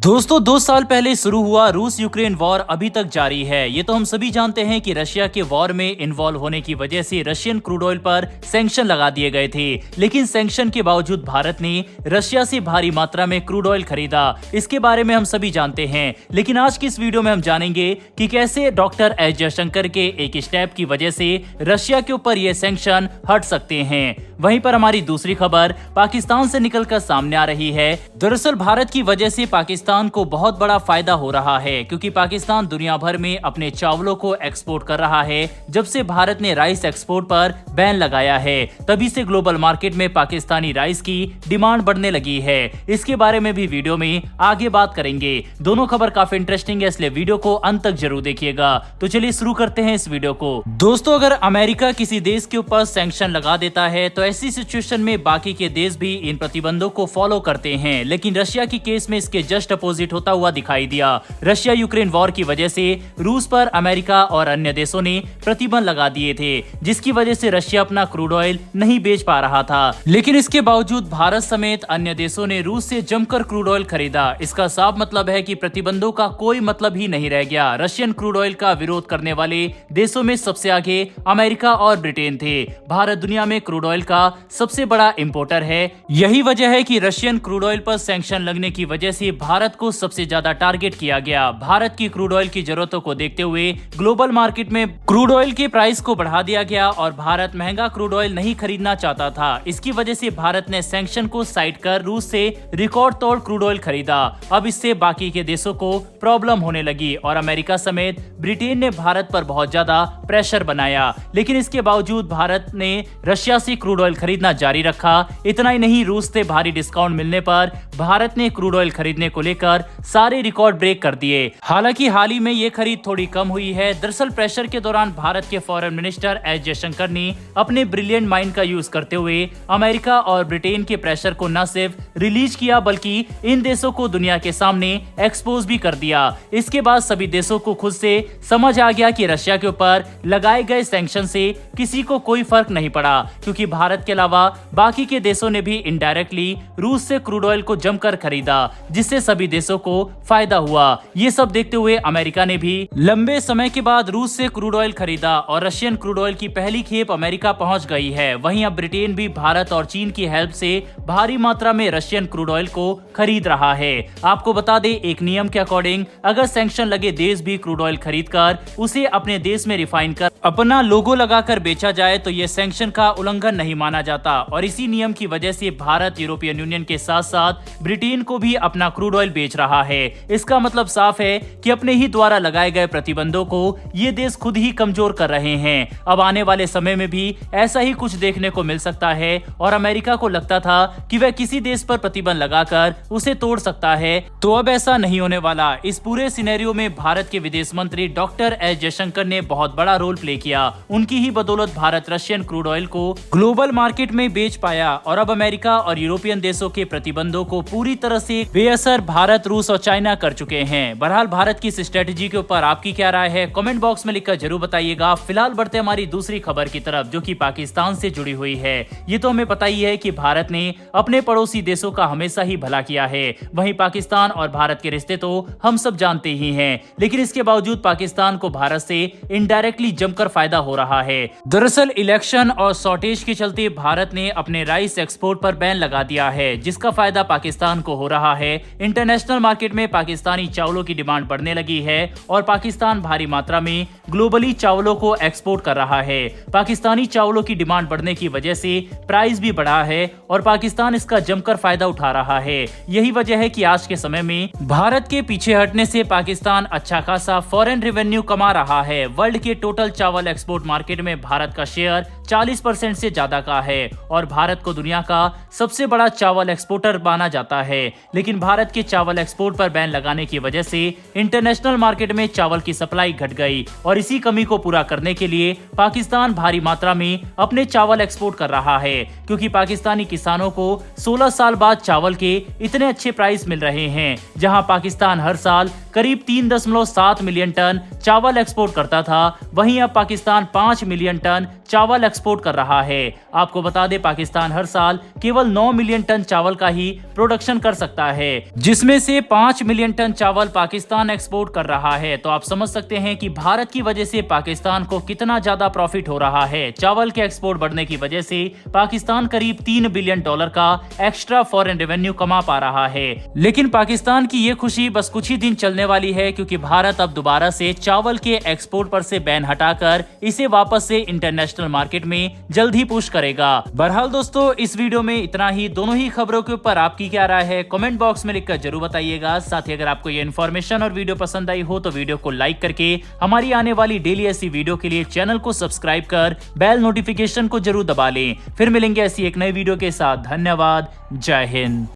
दोस्तों 2 साल पहले शुरू हुआ रूस यूक्रेन वॉर अभी तक जारी है। ये तो हम सभी जानते हैं कि रशिया के वॉर में इन्वॉल्व होने की वजह से रशियन क्रूड ऑयल पर सैंक्शन लगा दिए गए थे, लेकिन सैंक्शन के बावजूद भारत ने रशिया से भारी मात्रा में क्रूड ऑयल खरीदा। इसके बारे में हम सभी जानते हैं, लेकिन आज की इस वीडियो में हम जानेंगे कि कैसे डॉक्टर एस जयशंकर के एक स्टेप की वजह से रशिया के ऊपर ये सैंक्शन हट सकते हैं। वहीं पर हमारी दूसरी खबर पाकिस्तान से निकलकर सामने आ रही है। दरअसल भारत की वजह से पाकिस्तान को बहुत बड़ा फायदा हो रहा है, क्योंकि पाकिस्तान दुनिया भर में अपने चावलों को एक्सपोर्ट कर रहा है। जब से भारत ने राइस एक्सपोर्ट पर बैन लगाया है, तभी से ग्लोबल मार्केट में पाकिस्तानी राइस की डिमांड बढ़ने लगी है। इसके बारे में भी वीडियो में आगे बात करेंगे। दोनों खबर काफी इंटरेस्टिंग है, इसलिए वीडियो को अंत तक जरूर देखिएगा। तो चलिए शुरू करते हैं इस वीडियो को। दोस्तों, अगर अमेरिका किसी देश के ऊपर सैंक्शन लगा देता है तो ऐसी सिचुएशन में बाकी के देश भी इन प्रतिबंधों को फॉलो करते हैं, लेकिन रशिया की केस में इसके जस्ट अपोजिट होता हुआ दिखाई दिया। रशिया यूक्रेन वॉर की वजह से रूस पर अमेरिका और अन्य देशों ने प्रतिबंध लगा दिए थे, जिसकी वजह से रशिया अपना क्रूड ऑयल नहीं बेच पा रहा था। लेकिन इसके बावजूद भारत समेत अन्य देशों ने रूस से जमकर क्रूड ऑयल खरीदा। इसका साफ मतलब है कि प्रतिबंधों का कोई मतलब ही नहीं रह गया। रशियन क्रूड ऑयल का विरोध करने वाले देशों में सबसे आगे अमेरिका और ब्रिटेन थे। भारत दुनिया में क्रूड ऑयल का सबसे बड़ा इंपोर्टर है। यही वजह है कि रशियन क्रूड ऑयल पर सैंक्शन लगने की वजह से भारत को सबसे ज्यादा टारगेट किया गया। भारत की क्रूड ऑयल की जरूरतों को देखते हुए ग्लोबल मार्केट में क्रूड ऑयल के प्राइस को बढ़ा दिया गया और भारत महंगा क्रूड ऑयल नहीं खरीदना चाहता था। इसकी वजह से भारत ने सैंक्शन को साइड कर रूस से रिकॉर्ड तोड़ क्रूड ऑयल खरीदा। अब इससे बाकी के देशों को प्रॉब्लम होने लगी और अमेरिका समेत ब्रिटेन ने भारत पर बहुत ज्यादा प्रेशर बनाया। लेकिन इसके बावजूद भारत ने रशिया से क्रूड ऑयल खरीदना जारी रखा। इतना ही नहीं, रूस से भारी डिस्काउंट मिलने पर भारत ने क्रूड ऑयल खरीदने को लेकर सारे रिकॉर्ड ब्रेक कर दिए। हालांकि हाल ही में ये खरीद थोड़ी कम हुई है। दरअसल प्रेशर के दौरान भारत के फॉरेन मिनिस्टर एस जयशंकर ने अपने ब्रिलियंट माइंड का यूज करते हुए अमेरिका और ब्रिटेन के प्रेशर को न सिर्फ रिलीज किया, बल्कि इन देशों को दुनिया के सामने एक्सपोज भी कर दिया। इसके बाद सभी देशों को खुद से समझ आ गया कि रशिया के ऊपर लगाए गए सैंक्शन से किसी को कोई फर्क नहीं पड़ा, क्योंकि भारत के अलावा बाकी के देशों ने भी इनडायरेक्टली रूस से क्रूड ऑयल को जमकर खरीदा, जिससे सभी देशों को फायदा हुआ। ये सब देखते हुए अमेरिका ने भी लंबे समय के बाद रूस से क्रूड ऑयल खरीदा और रशियन क्रूड ऑयल की पहली खेप अमेरिका पहुंच गई है। वहीं अब ब्रिटेन भी भारत और चीन की हेल्प से भारी मात्रा में रशियन क्रूड ऑयल को खरीद रहा है। आपको बता दें, एक नियम के अकॉर्डिंग अगर सैंक्शन लगे देश भी क्रूड ऑयल खरीद कर उसे अपने देश में रिफाइन कर अपना लोगो लगाकर बेचा जाए तो ये सैंक्शन का उल्लंघन नहीं माना जाता। और इसी नियम की वजह से भारत यूरोपियन यूनियन के साथ साथ ब्रिटेन को भी अपना क्रूड ऑयल बेच रहा है। इसका मतलब साफ है कि अपने ही द्वारा लगाए गए प्रतिबंधों को ये देश खुद ही कमजोर कर रहे हैं। अब आने वाले समय में भी ऐसा ही कुछ देखने को मिल सकता है और अमेरिका को लगता था कि वह किसी देश पर प्रतिबंध लगाकर उसे तोड़ सकता है, तो अब ऐसा नहीं होने वाला। इस पूरे सिनेरियो में भारत के विदेश मंत्री डॉक्टर एस जयशंकर ने बहुत बड़ा रोल प्ले किया। उनकी ही बदौलत भारत रशियन क्रूड ऑयल को ग्लोबल मार्केट में बेच पाया और अब अमेरिका और यूरोपियन देशों के प्रतिबंधों को पूरी तरह से बेअसर भारत, रूस और चाइना कर चुके हैं। बहरहाल भारत की इस स्ट्रेटेजी के ऊपर आपकी क्या राय है, कमेंट बॉक्स में लिखकर जरूर बताइएगा। फिलहाल बढ़ते हमारी दूसरी खबर की तरफ, जो कि पाकिस्तान से जुड़ी हुई है। ये तो हमें पता ही है कि भारत ने अपने पड़ोसी देशों का हमेशा ही भला किया है। वहीं पाकिस्तान और भारत के रिश्ते तो हम सब जानते ही हैं, लेकिन इसके बावजूद पाकिस्तान को भारत से इनडायरेक्टली जमकर फायदा हो रहा है। दरअसल इलेक्शन और शॉर्टेज के चलते भारत ने अपने राइस एक्सपोर्ट पर बैन लगा दिया है, जिसका फायदा पाकिस्तान को हो रहा है। इंटरनेशनल मार्केट में पाकिस्तानी चावलों की डिमांड बढ़ने लगी है और पाकिस्तान भारी मात्रा में ग्लोबली चावलों को एक्सपोर्ट कर रहा है। पाकिस्तानी चावलों की डिमांड बढ़ने की वजह से प्राइस भी बढ़ा है और पाकिस्तान इसका जमकर फायदा उठा रहा है। यही वजह है कि आज के समय में भारत के पीछे हटने से पाकिस्तान अच्छा खासा फॉरेन रेवेन्यू कमा रहा है। वर्ल्ड के टोटल चावल एक्सपोर्ट मार्केट में भारत का शेयर 40% से ज्यादा का है और भारत को दुनिया का सबसे बड़ा चावल एक्सपोर्टर माना जाता है। लेकिन भारत के चावल एक्सपोर्ट पर बैन लगाने की वजह से इंटरनेशनल मार्केट में चावल की सप्लाई घट गई और इसी कमी को पूरा करने के लिए पाकिस्तान भारी मात्रा में अपने चावल एक्सपोर्ट कर रहा है, क्योंकि पाकिस्तानी किसानों को 16 साल बाद चावल के इतने अच्छे प्राइस मिल रहे हैं। जहां पाकिस्तान हर साल करीब 3.7 मिलियन टन चावल एक्सपोर्ट करता था, वहीं अब पाकिस्तान 5 मिलियन टन चावल एक्सपोर्ट कर रहा है। आपको बता दें, पाकिस्तान हर साल केवल 9 मिलियन टन चावल का ही प्रोडक्शन कर सकता है, जिसमें से 5 मिलियन टन चावल पाकिस्तान एक्सपोर्ट कर रहा है। तो आप समझ सकते हैं कि भारत की वजह से पाकिस्तान को कितना ज्यादा प्रॉफिट हो रहा है। चावल के एक्सपोर्ट बढ़ने की वजह से पाकिस्तान करीब $3 बिलियन का एक्स्ट्रा फॉरेन रेवेन्यू कमा पा रहा है। लेकिन पाकिस्तान की ये खुशी बस कुछ ही दिन चलने वाली है, क्योंकि भारत अब दोबारा से चावल के एक्सपोर्ट पर से बैन हटाकर इसे वापस से इंटरनेशनल मार्केट में जल्द ही पुश करेगा। बहरहाल दोस्तों, इस वीडियो में इतना ही। दोनों ही खबरों के ऊपर आपकी क्या राय है, कमेंट बॉक्स में लिखकर जरूर बताइएगा। साथ ही अगर आपको ये इन्फॉर्मेशन और वीडियो पसंद आई हो तो वीडियो को लाइक करके हमारी आने वाली डेली ऐसी वीडियो के लिए चैनल को सब्सक्राइब कर बेल नोटिफिकेशन को जरूर दबा लें। फिर मिलेंगे ऐसी एक नई वीडियो के साथ। धन्यवाद। जय हिंद।